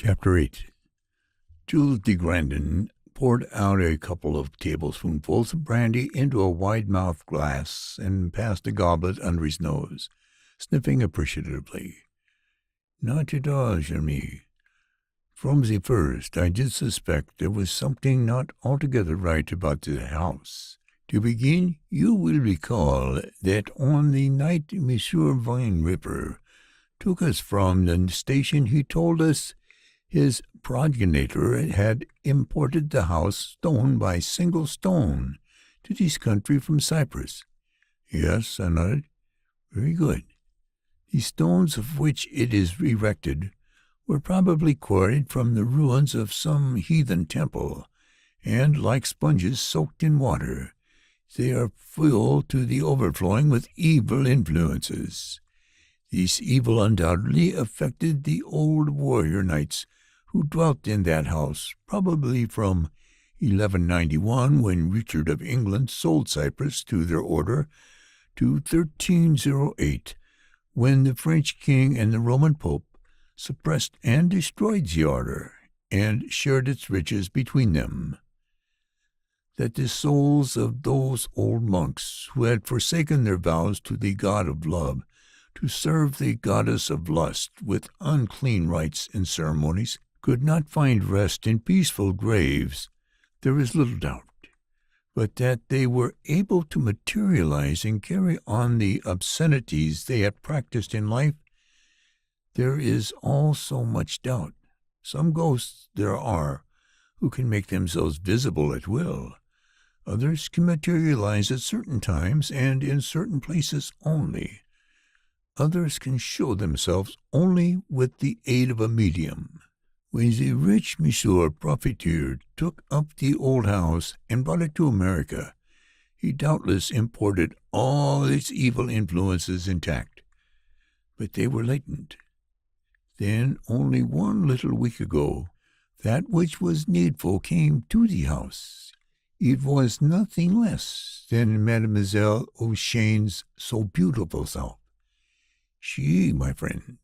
Chapter 8. Jules de Grandin poured out a couple of tablespoonfuls of brandy into a wide-mouthed glass and passed a goblet under his nose, sniffing appreciatively. "Not at all, Jeremy. From the first, I did suspect there was something not altogether right about the house. To begin, you will recall that on the night Monsieur Van Ripper took us from the station, he told us his progenitor had imported the house stone by single stone to this country from Cyprus." "Yes," I nodded. "Very good. The stones of which it is erected were probably quarried from the ruins of some heathen temple, and, like sponges soaked in water, they are full to the overflowing with evil influences. This evil undoubtedly affected the old warrior knights who dwelt in that house, probably from 1191, when Richard of England sold Cyprus to their order, to 1308, when the French king and the Roman pope suppressed and destroyed the order, and shared its riches between them. That the souls of those old monks who had forsaken their vows to the god of love to serve the goddess of lust with unclean rites and ceremonies could not find rest in peaceful graves, there is little doubt. But that they were able to materialize and carry on the obscenities they had practiced in life, there is also much doubt. Some ghosts there are who can make themselves visible at will. Others can materialize at certain times and in certain places only. Others can show themselves only with the aid of a medium. When the rich Monsieur Profiteur took up the old house and brought it to America, he doubtless imported all its evil influences intact, but they were latent. Then, only one little week ago, that which was needful came to the house. It was nothing less than Mademoiselle O'Shane's so beautiful self. She, my friend,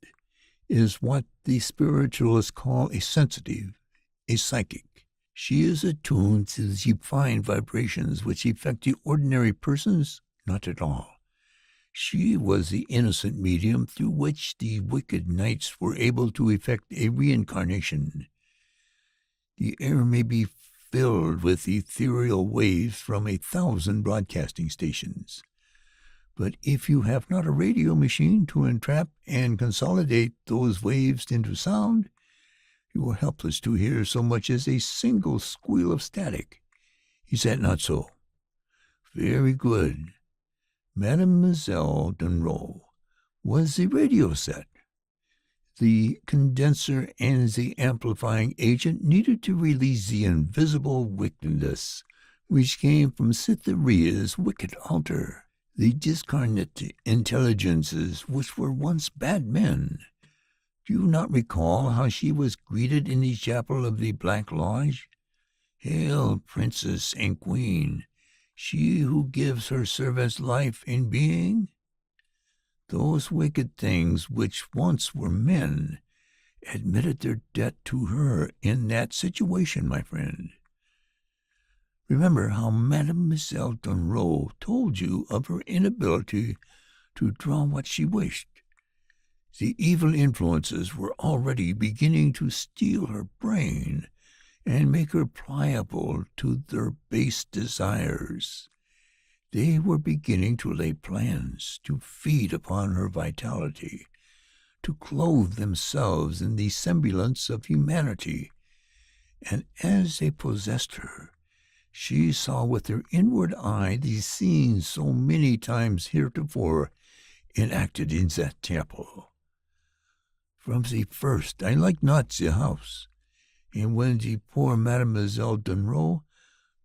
is what the spiritualists call a sensitive, a psychic. She is attuned to the fine vibrations which affect the ordinary persons not at all. She was the innocent medium through which the wicked knights were able to effect a reincarnation. The air may be filled with ethereal waves from 1,000 broadcasting stations, but if you have not a radio machine to entrap and consolidate those waves into sound, you are helpless to hear so much as a single squeal of static. Is that not so? Very good. Mademoiselle Dunroe was the radio set. The condenser and the amplifying agent needed to release the invisible wickedness which came from Cytherea's wicked altar. The discarnate intelligences which were once bad men. Do you not recall how she was greeted in the chapel of the Black Lodge? "Hail, princess and queen, she who gives her servants life and being"? Those wicked things which once were men admitted their debt to her in that situation, my friend. Remember how Mademoiselle Dunroe told you of her inability to draw what she wished. The evil influences were already beginning to steal her brain and make her pliable to their base desires. They were beginning to lay plans to feed upon her vitality, to clothe themselves in the semblance of humanity, and as they possessed her, she saw with her inward eye the scenes so many times heretofore enacted in that chapel. From the first I liked not the house, and when the poor Mademoiselle Dunroe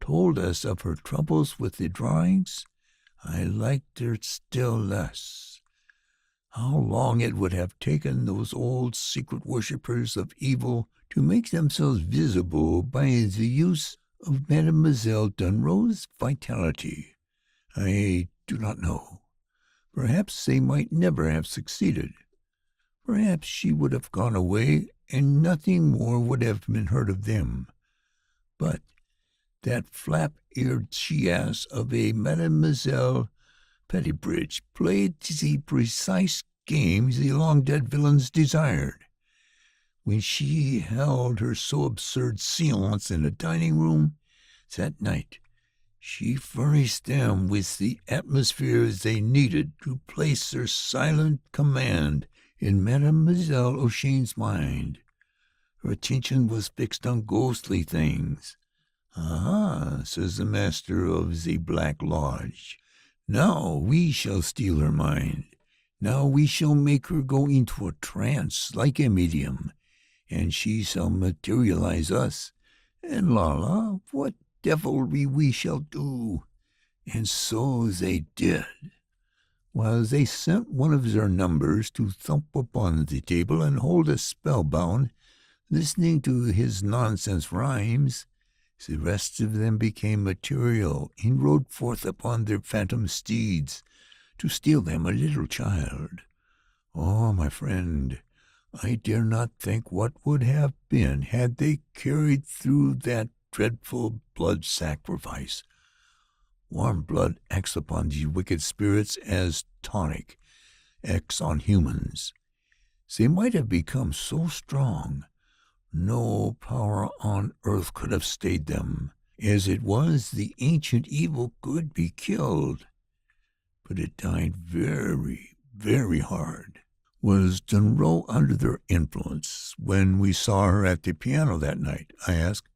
told us of her troubles with the drawings, I liked her still less. How long it would have taken those old secret worshippers of evil to make themselves visible by the use of Mademoiselle Dunroe's vitality, I do not know. Perhaps they might never have succeeded. Perhaps she would have gone away and nothing more would have been heard of them. But that flap-eared she-ass of a Mademoiselle Pettibridge played the precise games the long-dead villains desired. When she held her so absurd séance in the dining room that night, she furnished them with the atmospheres they needed to place their silent command in Mademoiselle O'Shane's mind. Her attention was fixed on ghostly things. "Ah," says the master of the Black Lodge, "now we shall steal her mind. Now we shall make her go into a trance like a medium, and she shall materialize us. And la, what devilry we shall do." And so they did. While they sent one of their numbers to thump upon the table and hold us spellbound, listening to his nonsense rhymes, the rest of them became material and rode forth upon their phantom steeds to steal them a little child. Oh, my friend, I dare not think what would have been had they carried through that dreadful blood sacrifice. Warm blood acts upon these wicked spirits as tonic acts on humans. They might have become so strong, no power on earth could have stayed them. As it was, the ancient evil could be killed, but it died very, very hard. Was Dunroe under their influence when we saw her at the piano that night? I asked.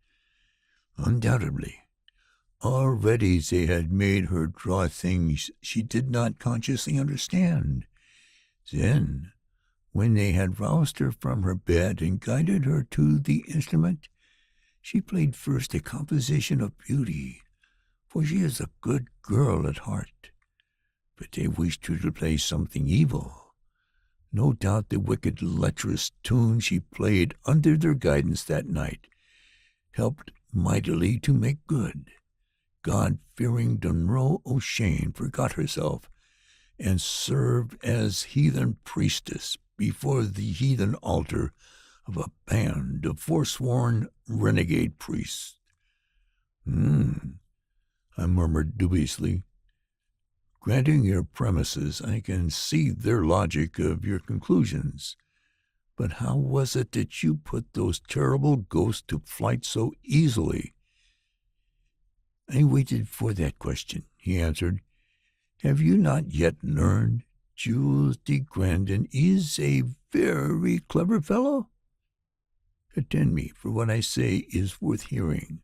Undoubtedly. Already they had made her draw things she did not consciously understand. Then, when they had roused her from her bed and guided her to the instrument, she played first a composition of beauty, for she is a good girl at heart. But they wished her to play something evil. No doubt the wicked, lecherous tune she played under their guidance that night helped mightily to make good. God-fearing Dunroe O'Shane forgot herself and served as heathen priestess before the heathen altar of a band of forsworn renegade priests. I murmured dubiously. Granting your premises, I can see their logic of your conclusions. But how was it that you put those terrible ghosts to flight so easily? I waited for that question. He answered, "Have you not yet learned? Jules de Grandin is a very clever fellow. Attend me, for what I say is worth hearing.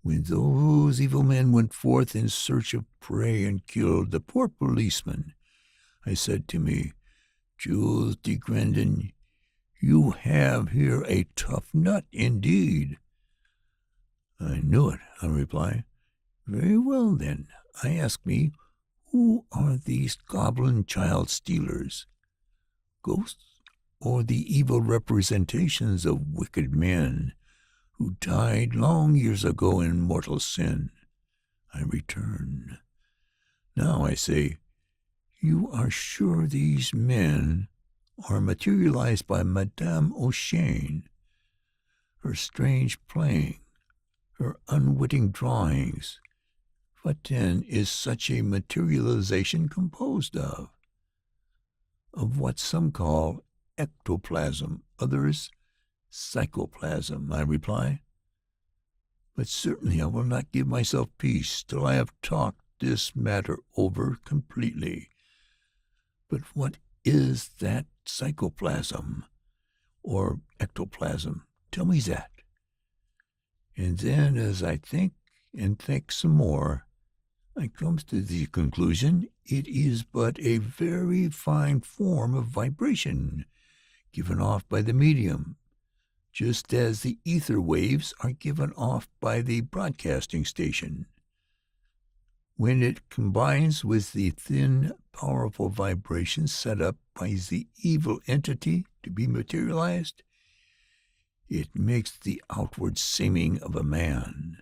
When those evil men went forth in search of prey and killed the poor policeman, I said to me, 'Jules de Grandin, you have here a tough nut indeed.' I knew it, I replied. Very well, then, I ask me, who are these goblin child stealers? Ghosts, or the evil representations of wicked men who died long years ago in mortal sin? I return. Now, I say, you are sure these men are materialized by Madame O'Shane? Her strange playing, her unwitting drawings, what then is such a materialization composed of? Of what some call ectoplasm, others psychoplasm, I reply. But certainly I will not give myself peace till I have talked this matter over completely. But what is that psychoplasm, or ectoplasm? Tell me that. And then, as I think and think some more, I comes to the conclusion it is but a very fine form of vibration given off by the medium, just as the ether waves are given off by the broadcasting station. When it combines with the thin, powerful vibrations set up by the evil entity to be materialized, it makes the outward seeming of a man,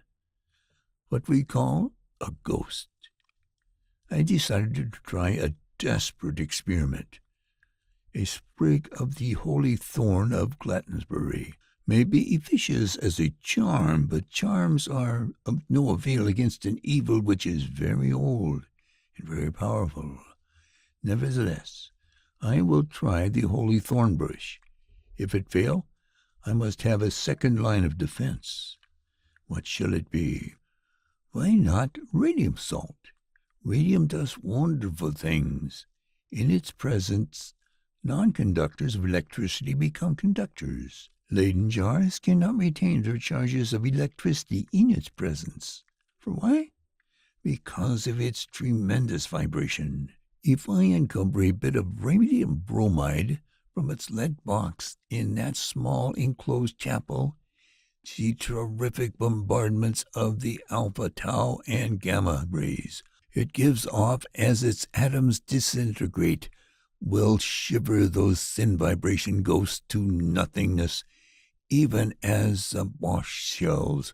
what we call a ghost. I decided to try a desperate experiment. A sprig of the holy thorn of Glastonbury may be efficacious as a charm, but charms are of no avail against an evil which is very old and very powerful. Nevertheless, I will try the holy thorn bush. If it fail, I must have a second line of defense. What shall it be? Why not radium salt? Radium does wonderful things. In its presence, non-conductors of electricity become conductors. Leyden jars cannot retain their charges of electricity in its presence. For why? Because of its tremendous vibration. If I uncover a bit of radium bromide from its lead box in that small enclosed chapel, the terrific bombardments of the alpha, tau, and gamma rays it gives off as its atoms disintegrate will shiver those thin vibration ghosts to nothingness, even as the Boche shells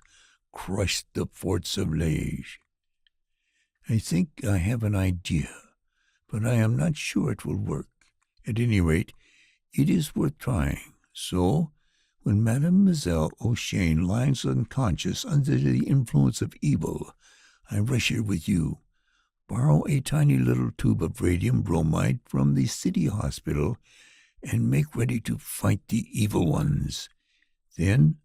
crush the forts of Liege. I think I have an idea, but I am not sure it will work. At any rate, it is worth trying. So, when Mademoiselle O'Shane lies unconscious under the influence of evil, I rush here with you, borrow a tiny little tube of radium bromide from the city hospital, and make ready to fight the evil ones. Then,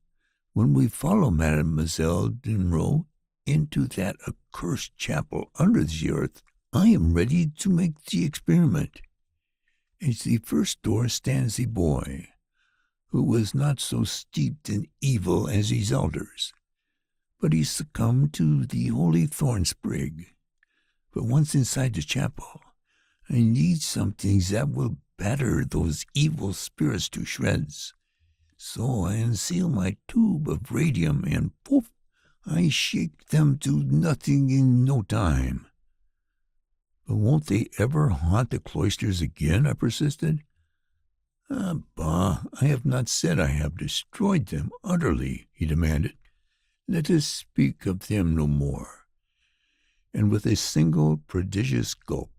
when we follow Mademoiselle Dunro into that accursed chapel under the earth, I am ready to make the experiment. At the first door stands the boy, who was not so steeped in evil as his elders, but he succumbed to the holy thorn sprig. But once inside the chapel, I need something that will batter those evil spirits to shreds. So I unseal my tube of radium, and poof, I shake them to nothing in no time. But won't they ever haunt the cloisters again? I persisted. Bah, I have not said I have destroyed them utterly, he demanded. Let us speak of them no more. And with a single prodigious gulp,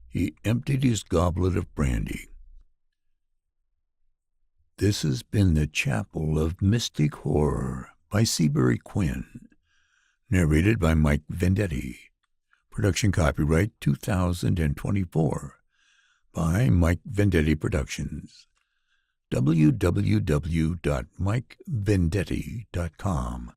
he emptied his goblet of brandy. This has been The Chapel of Mystic Horror by Seaberry Quinn, narrated by Mike Vendetti. Production copyright 2024 by Mike Vendetti Productions. www.mikevendetti.com